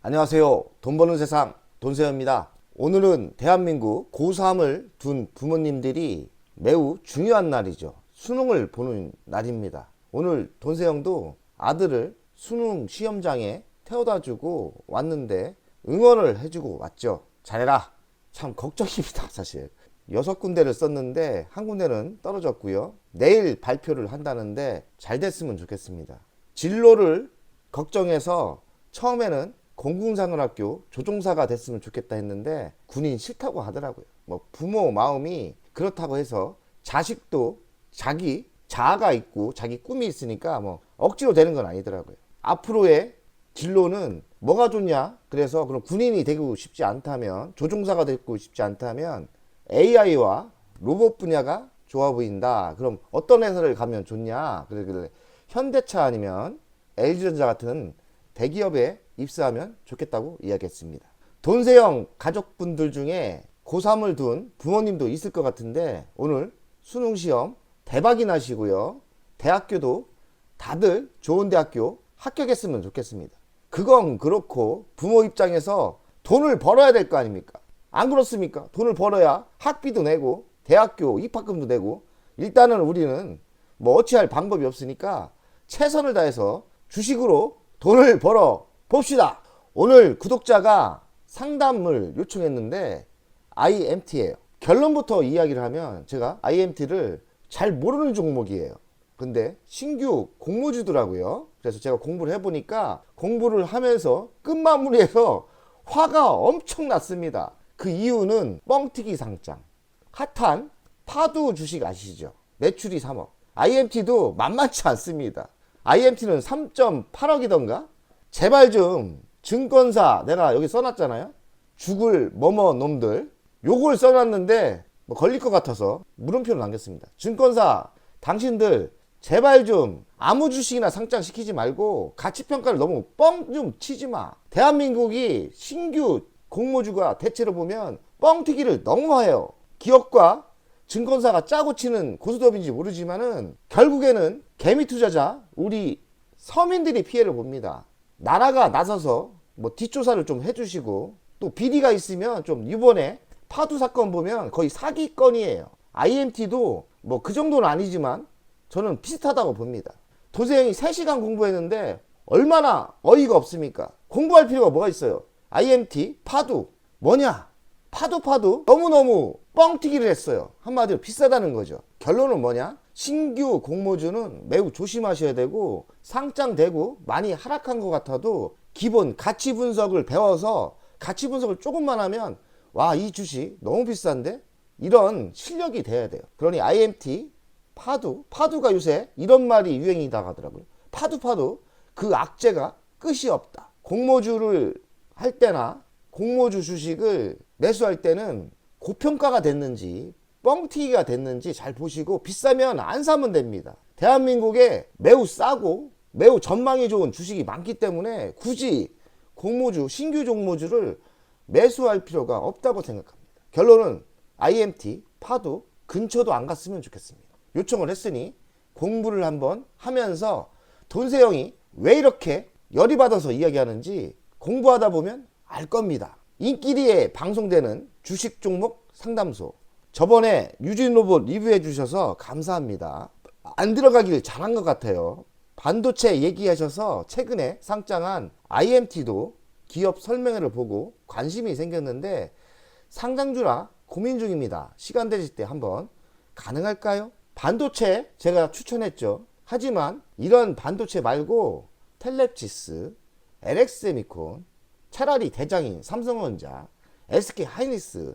안녕하세요. 돈 버는 세상 돈세어입니다. 오늘은 대한민국 고3을 둔 부모님들이 매우 중요한 날이죠. 수능을 보는 날입니다. 오늘 돈세형도 아들을 수능 시험장에 태워다 주고 왔는데 응원을 해주고 왔죠. 잘해라. 참 걱정입니다, 사실. 6군데를 썼는데 한 군데는 떨어졌고요. 내일 발표를 한다는데 잘 됐으면 좋겠습니다. 진로를 걱정해서 처음에는 공군사관학교 조종사가 됐으면 좋겠다 했는데 군인 싫다고 하더라고요. 뭐 부모 마음이 그렇다고 해서 자식도 자기 자아가 있고 자기 꿈이 있으니까 뭐 억지로 되는 건 아니더라고요. 앞으로의 진로는 뭐가 좋냐? 그래서 그럼 군인이 되고 싶지 않다면, 조종사가 되고 싶지 않다면 AI와 로봇 분야가 좋아 보인다. 그럼 어떤 회사를 가면 좋냐? 그래 현대차 아니면 LG전자 같은 대기업에 입사하면 좋겠다고 이야기했습니다. 돈세형 가족분들 중에 고3을 둔 부모님도 있을 것 같은데 오늘 수능시험 대박이 나시고요. 대학교도 다들 좋은 대학교 합격했으면 좋겠습니다. 그건 그렇고 부모 입장에서 돈을 벌어야 될 거 아닙니까? 안 그렇습니까? 돈을 벌어야 학비도 내고 대학교 입학금도 내고, 일단은 우리는 뭐 어찌할 방법이 없으니까 최선을 다해서 주식으로 돈을 벌어 봅시다. 오늘 구독자가 상담을 요청했는데 IMT예요. 결론부터 이야기를 하면 제가 IMT를 잘 모르는 종목이에요. 근데 신규 공모주더라고요. 그래서 제가 공부를 해보니까 공부를 하면서 끝마무리해서 화가 엄청 났습니다. 그 이유는 뻥튀기 상장. 핫한 파도 주식 아시죠? 매출이 3억. IMT도 만만치 않습니다. IMT는 3.8억이던가? 제발 좀 증권사, 내가 여기 써놨잖아요. 죽을 뭐뭐 놈들 요걸 써놨는데 뭐 걸릴 것 같아서 물음표를 남겼습니다. 증권사 당신들 제발 좀 아무 주식이나 상장시키지 말고 가치평가를 너무 뻥 좀 치지 마. 대한민국이 신규 공모주가 대체로 보면 뻥튀기를 너무 해요. 기업과 증권사가 짜고 치는 고스톱인지 모르지만은 결국에는 개미 투자자 우리 서민들이 피해를 봅니다. 나라가 나서서 뭐 뒷조사를 좀 해주시고, 또 비리가 있으면 좀, 이번에 파두 사건 보면 거의 사기건이에요. IMT도 뭐 그 정도는 아니지만 저는 비슷하다고 봅니다. 도세형이 3시간 공부했는데 얼마나 어이가 없습니까? 공부할 필요가 뭐가 있어요? IMT 파두 뭐냐? 파도 너무너무 뻥튀기를 했어요. 한마디로 비싸다는 거죠. 결론은 뭐냐? 신규 공모주는 매우 조심하셔야 되고, 상장되고 많이 하락한 것 같아도 기본 가치 분석을 배워서 가치 분석을 조금만 하면 와, 이 주식 너무 비싼데? 이런 실력이 돼야 돼요. 그러니 IMT 파두가 요새 이런 말이 유행이다 하더라고요. 파두 그 악재가 끝이 없다. 공모주를 할 때나 공모주 주식을 매수할 때는 고평가가 됐는지 뻥튀기가 됐는지 잘 보시고 비싸면 안 사면 됩니다. 대한민국에 매우 싸고 매우 전망이 좋은 주식이 많기 때문에 굳이 공모주, 신규 종모주를 매수할 필요가 없다고 생각합니다. 결론은 IMT, 파도 근처도 안 갔으면 좋겠습니다. 요청을 했으니 공부를 한번 하면서 돈세형이 왜 이렇게 열이 받아서 이야기하는지 공부하다 보면 알 겁니다. 인기리에 방송되는 주식 종목 상담소, 저번에 유진로봇 리뷰해 주셔서 감사합니다. 안 들어가길 잘한 것 같아요. 반도체 얘기하셔서 최근에 상장한 IMT도 기업 설명회를 보고 관심이 생겼는데 상장주라 고민 중입니다. 시간 되실 때 한번 가능할까요? 반도체 제가 추천했죠. 하지만 이런 반도체 말고 텔랩지스, LX세미콘, 차라리 대장인 삼성전자, SK하이닉스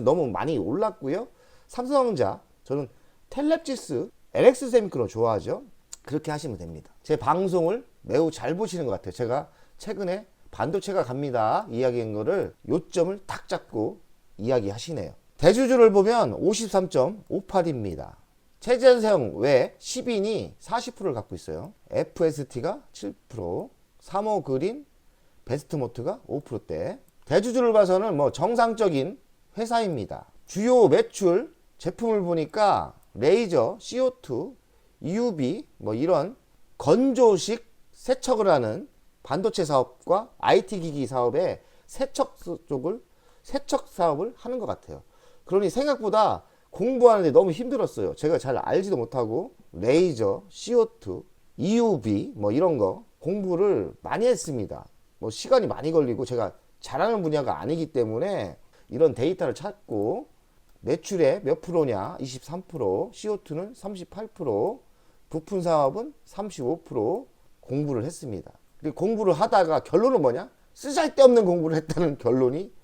너무 많이 올랐고요. 삼성전자, 저는 텔랩지스, LX세미콘을 좋아하죠. 그렇게 하시면 됩니다. 제 방송을 매우 잘 보시는 것 같아요. 제가 최근에 반도체가 갑니다 이야기한 거를 요점을 탁 잡고 이야기하시네요. 대주주를 보면 53.58입니다. 최전세형 외 10인이 40%를 갖고 있어요. FST가 7%, 삼호그린, 베스트모트가 5%대. 대주주를 봐서는 뭐 정상적인 회사입니다. 주요 매출 제품을 보니까 레이저, CO2, UV 뭐 이런 건조식 세척을 하는 반도체 사업과 IT 기기 사업의 세척 사업을 하는 것 같아요. 그러니 생각보다 공부하는데 너무 힘들었어요. 제가 잘 알지도 못하고 레이저, CO2, EUV 뭐 이런 거 공부를 많이 했습니다. 뭐 시간이 많이 걸리고 제가 잘하는 분야가 아니기 때문에 이런 데이터를 찾고 매출의 몇 프로냐 23%, CO2는 38%, 부품 사업은 35% 공부를 했습니다. 그리고 공부를 하다가 결론은 뭐냐? 쓰잘데없는 공부를 했다는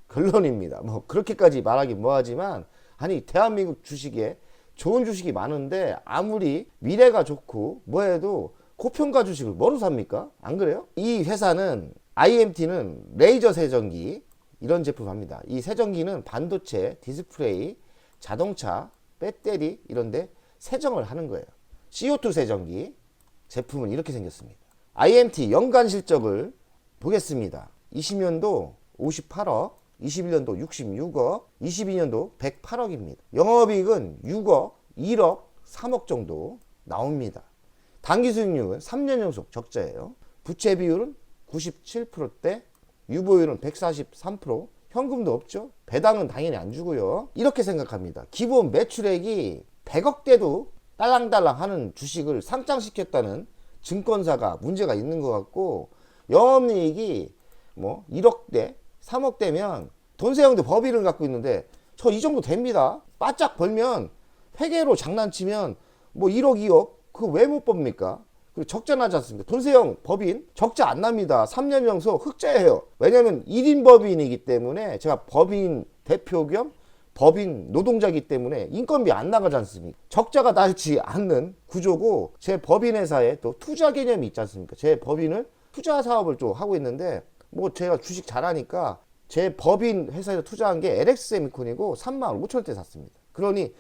결론입니다. 뭐 그렇게까지 말하기 뭐하지만 아니 대한민국 주식에 좋은 주식이 많은데 아무리 미래가 좋고 뭐해도 고평가 주식을 뭐로 삽니까? 안 그래요? 이 회사는 IMT는 레이저 세정기 이런 제품 합니다. 이 세정기는 반도체, 디스플레이, 자동차, 배터리 이런데 세정을 하는 거예요. CO2 세정기 제품은 이렇게 생겼습니다. IMT 연간 실적을 보겠습니다. 20년도 58억, 21년도 66억, 22년도 108억입니다. 영업이익은 6억, 1억, 3억 정도 나옵니다. 당기 수익률은 3년 연속 적자예요. 부채 비율은 97%대, 유보율은 143%, 현금도 없죠. 배당은 당연히 안 주고요. 이렇게 생각합니다. 기본 매출액이 100억대도 딸랑딸랑 하는 주식을 상장시켰다는 증권사가 문제가 있는 것 같고, 영업이익이 뭐 1억대, 3억대면 돈세형도 법인을 갖고 있는데 저 이 정도 됩니다. 바짝 벌면 회계로 장난치면 뭐 1억, 2억 그거 왜 못 법니까? 그리고 적자 나지 않습니까? 돈세형 법인 적자 안 납니다. 3년 연속 흑자예요. 왜냐면 1인 법인이기 때문에 제가 법인 대표 겸 법인 노동자이기 때문에 인건비 안 나가지 않습니까? 적자가 나지 않는 구조고, 제 법인 회사에 또 투자 개념이 있지 않습니까? 제 법인을 투자 사업을 좀 하고 있는데 뭐 제가 주식 잘하니까 제 법인 회사에서 투자한 게 LX세미콘이고 35,000원대 샀습니다. 그러니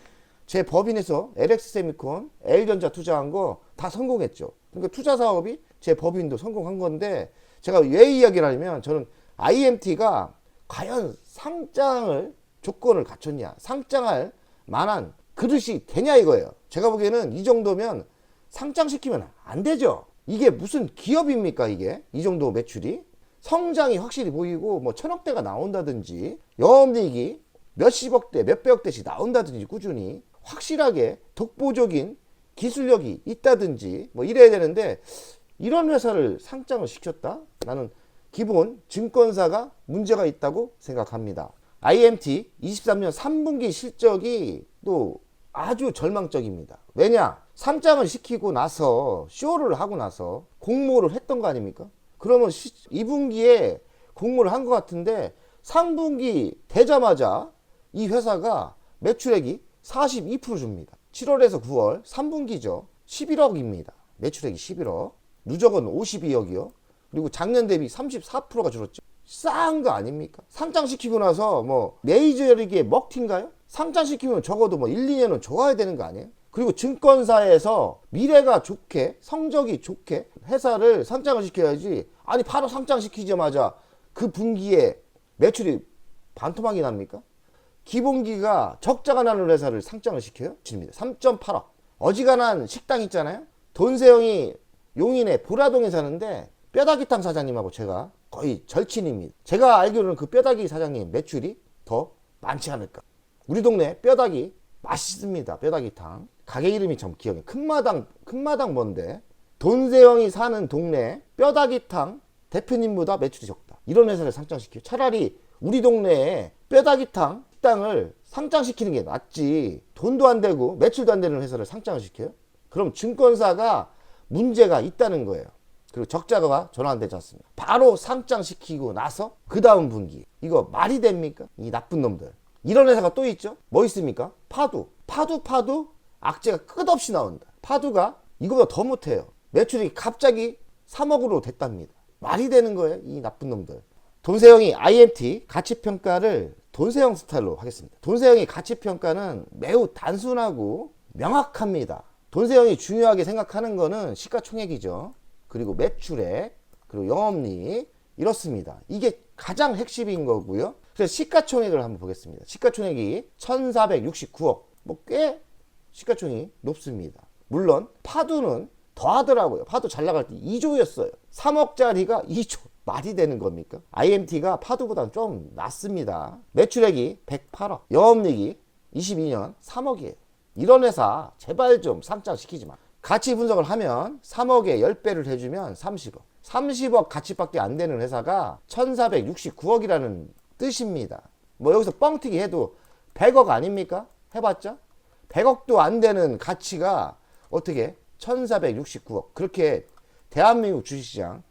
제 법인에서 LX세미콘, L전자 투자한 거 다 성공했죠. 그러니까 투자 사업이 제 법인도 성공한 건데, 제가 왜 이야기를 하냐면 저는 IMT가 과연 상장을 조건을 갖췄냐, 상장할 만한 그릇이 되냐 이거예요. 제가 보기에는 이 정도면 상장시키면 안 되죠. 이게 무슨 기업입니까 이게? 이 정도 매출이? 성장이 확실히 보이고 뭐 천억대가 나온다든지 영업이익이 몇십억대 몇백억대씩 나온다든지 꾸준히 확실하게 독보적인 기술력이 있다든지 뭐 이래야 되는데, 이런 회사를 상장을 시켰다? 나는 기본 증권사가 문제가 있다고 생각합니다. IMT 23년 3분기 실적이 또 아주 절망적입니다. 왜냐? 상장을 시키고 나서 쇼를 하고 나서 공모를 했던 거 아닙니까? 그러면 2분기에 공모를 한 것 같은데 3분기 되자마자 이 회사가 매출액이 42% 줍니다. 7월에서 9월 3분기죠. 11억입니다. 매출액이 11억. 누적은 52억이요. 그리고 작년 대비 34%가 줄었죠. 싸한 거 아닙니까? 상장시키고 나서 뭐 메이저리그의 먹튀인가요? 상장시키면 적어도 뭐 1, 2년은 좋아야 되는 거 아니에요? 그리고 증권사에서 미래가 좋게, 성적이 좋게 회사를 상장을 시켜야지. 아니 바로 상장시키자마자 그 분기에 매출이 반토막이 납니까? 기본기가 적자가 나는 회사를 상장을 시켜요? 3.8억. 어지간한 식당 있잖아요. 돈세형이 용인의 보라동에 사는데 뼈다귀탕 사장님하고 제가 거의 절친입니다. 제가 알기로는 그 뼈다귀 사장님 매출이 더 많지 않을까. 우리 동네 뼈다귀 맛있습니다. 뼈다귀탕. 가게 이름이 참 기억해. 큰마당 뭔데 돈세형이 사는 동네 뼈다귀탕 대표님보다 매출이 적다. 이런 회사를 상장시켜요. 차라리 우리 동네에 뼈다귀탕 식당을 상장시키는 게 낫지. 돈도 안 되고 매출도 안 되는 회사를 상장을 시켜요? 그럼 증권사가 문제가 있다는 거예요. 그리고 적자가 전환 안 되지 않습니까? 바로 상장시키고 나서 그 다음 분기. 이거 말이 됩니까? 이 나쁜 놈들. 이런 회사가 또 있죠. 뭐 있습니까? 파두 악재가 끝없이 나온다. 파두가 이거보다 더 못해요. 매출이 갑자기 3억으로 됐답니다. 말이 되는 거예요, 이 나쁜 놈들. 돈세형이 IMT 가치평가를 돈세형 스타일로 하겠습니다. 돈세형의 가치평가는 매우 단순하고 명확합니다. 돈세형이 중요하게 생각하는 거는 시가총액이죠. 그리고 매출액, 그리고 영업이익, 이렇습니다. 이게 가장 핵심인 거고요. 그래서 시가총액을 한번 보겠습니다. 시가총액이 1469억. 뭐 꽤 시가총액이 높습니다. 물론 파두는 더 하더라고요. 파도 잘 나갈 때 2조였어요. 3억짜리가 2조. 말이 되는 겁니까? IMT가 파도보다는 좀 낮습니다. 매출액이 108억, 영업이익이 22년 3억이에요. 이런 회사 제발 좀 상장시키지 마. 가치 분석을 하면 3억에 10배를 해주면 30억. 30억 가치밖에 안 되는 회사가 1469억이라는 뜻입니다. 뭐 여기서 뻥튀기 해도 100억 아닙니까? 해봤자? 100억도 안 되는 가치가 어떻게 1469억. 그렇게 대한민국 주식시장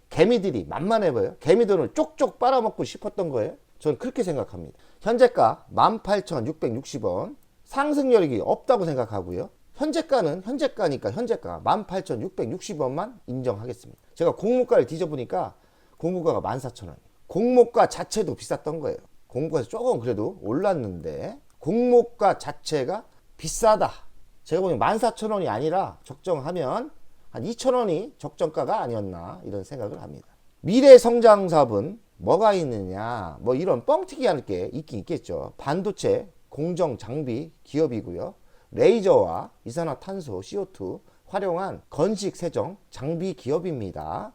개미들이 만만해 보여요. 개미들을 쪽쪽 빨아먹고 싶었던 거예요. 저는 그렇게 생각합니다. 현재가 18,660원. 상승력이 없다고 생각하고요. 현재가는 현재가니까 현재가 18,660원만 인정하겠습니다. 제가 공모가를 뒤져보니까 공모가가 14,000원. 공모가 자체도 비쌌던 거예요. 공모가에서 조금 그래도 올랐는데 공모가 자체가 비싸다. 제가 보기엔 14,000원이 아니라 적정하면 한 2,000원이 적정가가 아니었나 이런 생각을 합니다. 미래 성장 사업은 뭐가 있느냐, 뭐 이런 뻥튀기 할 게 있긴 있겠죠. 반도체 공정 장비 기업이고요. 레이저와 이산화탄소 CO2 활용한 건식 세정 장비 기업입니다.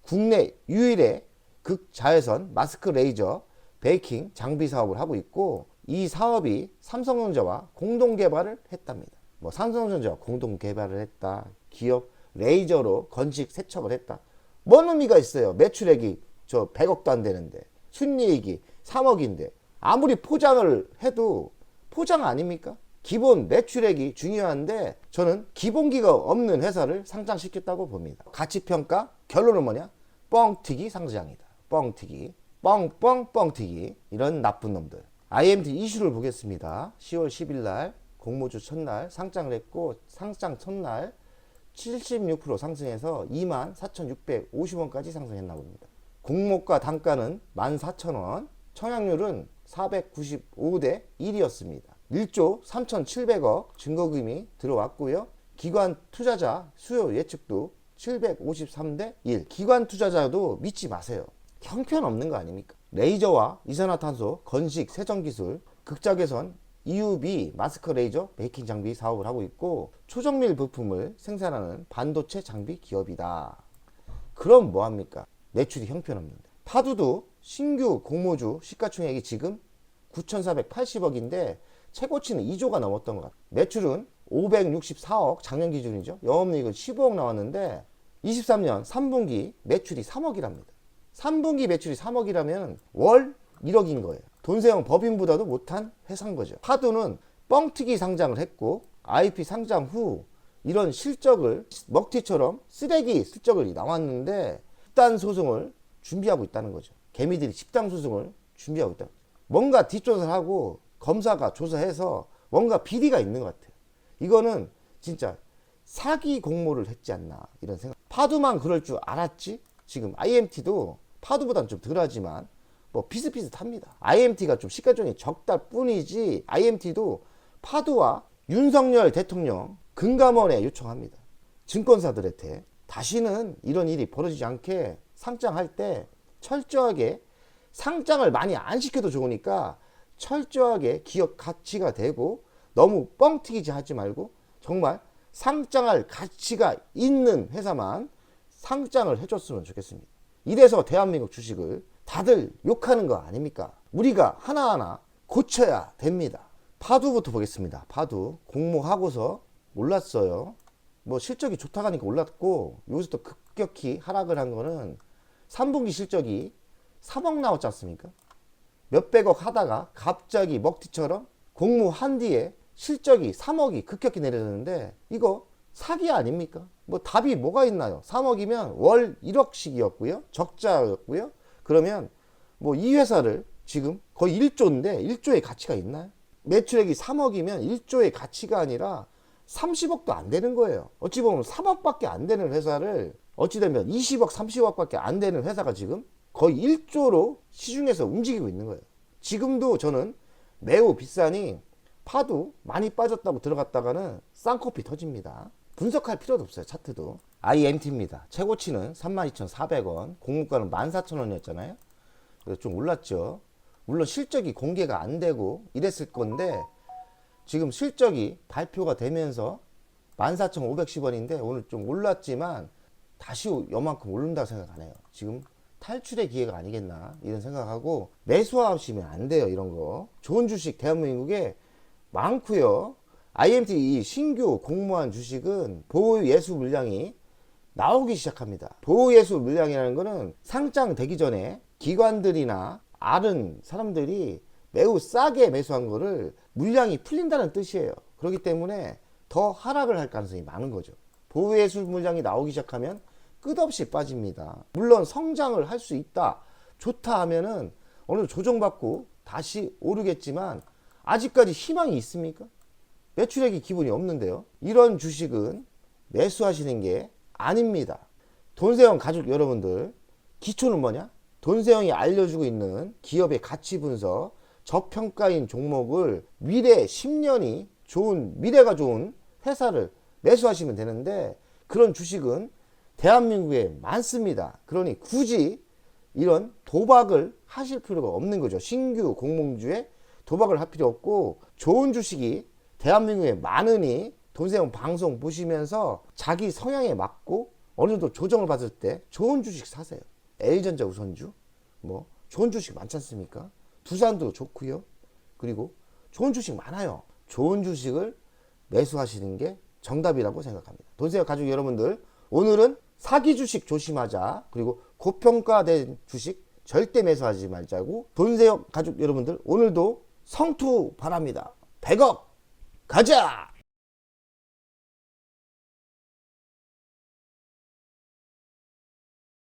국내 유일의 극자외선 마스크 레이저 베이킹 장비 사업을 하고 있고, 이 사업이 삼성전자와 공동 개발을 했답니다. 뭐 삼성전자와 공동 개발을 했다, 기업 레이저로 건식 세척을 했다. 뭔 의미가 있어요? 매출액이 저 100억도 안 되는데, 순이익이 3억인데, 아무리 포장을 해도 포장 아닙니까? 기본 매출액이 중요한데 저는 기본기가 없는 회사를 상장시켰다고 봅니다. 가치평가 결론은 뭐냐? 뻥튀기 상장이다. 뻥튀기. 뻥튀기. 이런 나쁜 놈들. IMT 이슈를 보겠습니다. 10월 10일 날 공모주 첫날 상장을 했고, 상장 첫날 76% 상승해서 24,650원까지 상승했나 봅니다. 공모가 단가는 14,000원, 청약률은 495대 1이었습니다. 1조 3,700억 증거금이 들어왔고요. 기관 투자자 수요 예측도 753대 1. 기관 투자자도 믿지 마세요. 형편없는 거 아닙니까? 레이저와 이산화탄소 건식 세정기술, 극자개선 EUV 마스크 레이저 베이킹 장비 사업을 하고 있고, 초정밀 부품을 생산하는 반도체 장비 기업이다. 그럼 뭐합니까? 매출이 형편없는데. 파두도 신규 공모주 시가총액이 지금 9,480억인데 최고치는 2조가 넘었던 것 같아요. 매출은 564억, 작년 기준이죠. 영업이익은 15억 나왔는데 23년 3분기 매출이 3억이랍니다. 3분기 매출이 3억이라면 월 1억인 거예요. 돈세영 법인보다도 못한 회사인 거죠. 파두는 뻥튀기 상장을 했고, IP 상장 후 이런 실적을 먹튀처럼 쓰레기 실적을 나왔는데 집단 소송을 준비하고 있다는 거죠. 개미들이 집단 소송을 준비하고 있다. 뭔가 뒷조사를 하고 검사가 조사해서 뭔가 비리가 있는 것 같아요. 이거는 진짜 사기 공모를 했지 않나 이런 생각. 파두만 그럴 줄 알았지? 지금 IMT도 파두보다는 좀 덜하지만 뭐 비슷비슷합니다. IMT가 좀 시가총액이 적다 뿐이지, IMT도 파두와 윤석열 대통령 금감원에 요청합니다. 증권사들한테 다시는 이런 일이 벌어지지 않게 상장할 때 철저하게, 상장을 많이 안 시켜도 좋으니까 철저하게 기업 가치가 되고, 너무 뻥튀기지 하지 말고 정말 상장할 가치가 있는 회사만 상장을 해줬으면 좋겠습니다. 이래서 대한민국 주식을 다들 욕하는 거 아닙니까? 우리가 하나하나 고쳐야 됩니다. 파두부터 보겠습니다. 파두 공모하고서 올랐어요. 뭐 실적이 좋다고 하니까 올랐고, 여기서 또 급격히 하락을 한 거는 3분기 실적이 3억 나왔지 않습니까? 몇백억 하다가 갑자기 먹튀처럼 공모한 뒤에 실적이 3억이 급격히 내려졌는데, 이거 사기 아닙니까? 뭐 답이 뭐가 있나요? 3억이면 월 1억씩이었고요. 적자였고요. 그러면 뭐 이 회사를 지금 거의 1조인데 1조의 가치가 있나요? 매출액이 3억이면 1조의 가치가 아니라 30억도 안 되는 거예요. 어찌 보면 3억밖에 안 되는 회사를 어찌 되면 20억, 30억밖에 안 되는 회사가 지금 거의 1조로 시중에서 움직이고 있는 거예요. 지금도 저는 매우 비싸니 파도 많이 빠졌다고 들어갔다가는 쌍코피 터집니다. 분석할 필요도 없어요. 차트도. IMT입니다. 최고치는 32,400원, 공모가는 14,000원이었잖아요. 그래서 좀 올랐죠. 물론 실적이 공개가 안 되고 이랬을 건데, 지금 실적이 발표가 되면서 14,510원인데 오늘 좀 올랐지만 다시 요만큼 오른다고 생각 안 해요. 지금 탈출의 기회가 아니겠나 이런 생각하고 매수하시면 안 돼요. 이런 거 좋은 주식 대한민국에 많고요. IMT 이 신규 공모한 주식은 보유예수 물량이 나오기 시작합니다. 보유예수 물량이라는 거는 상장되기 전에 기관들이나 아는 사람들이 매우 싸게 매수한 거를 물량이 풀린다는 뜻이에요. 그렇기 때문에 더 하락을 할 가능성이 많은 거죠. 보유예수 물량이 나오기 시작하면 끝없이 빠집니다. 물론 성장을 할 수 있다, 좋다 하면은 어느 정도 조정받고 다시 오르겠지만 아직까지 희망이 있습니까? 매출액이 기본이 없는데요. 이런 주식은 매수하시는 게 아닙니다. 돈세영 가족 여러분들, 기초는 뭐냐? 돈세영이 알려주고 있는 기업의 가치 분석, 저평가인 종목을 미래 10년이 좋은, 미래가 좋은 회사를 매수하시면 되는데 그런 주식은 대한민국에 많습니다. 그러니 굳이 이런 도박을 하실 필요가 없는 거죠. 신규 공모주에 도박을 할 필요 없고 좋은 주식이 대한민국에 많으니 돈세영 방송 보시면서 자기 성향에 맞고 어느 정도 조정을 받을 때 좋은 주식 사세요. L전자 우선주 뭐 좋은 주식 많지 않습니까? 두산도 좋고요. 그리고 좋은 주식 많아요. 좋은 주식을 매수하시는 게 정답이라고 생각합니다. 돈세영 가족 여러분들, 오늘은 사기 주식 조심하자, 그리고 고평가된 주식 절대 매수하지 말자고. 돈세영 가족 여러분들, 오늘도 성투 바랍니다. 100억 가자!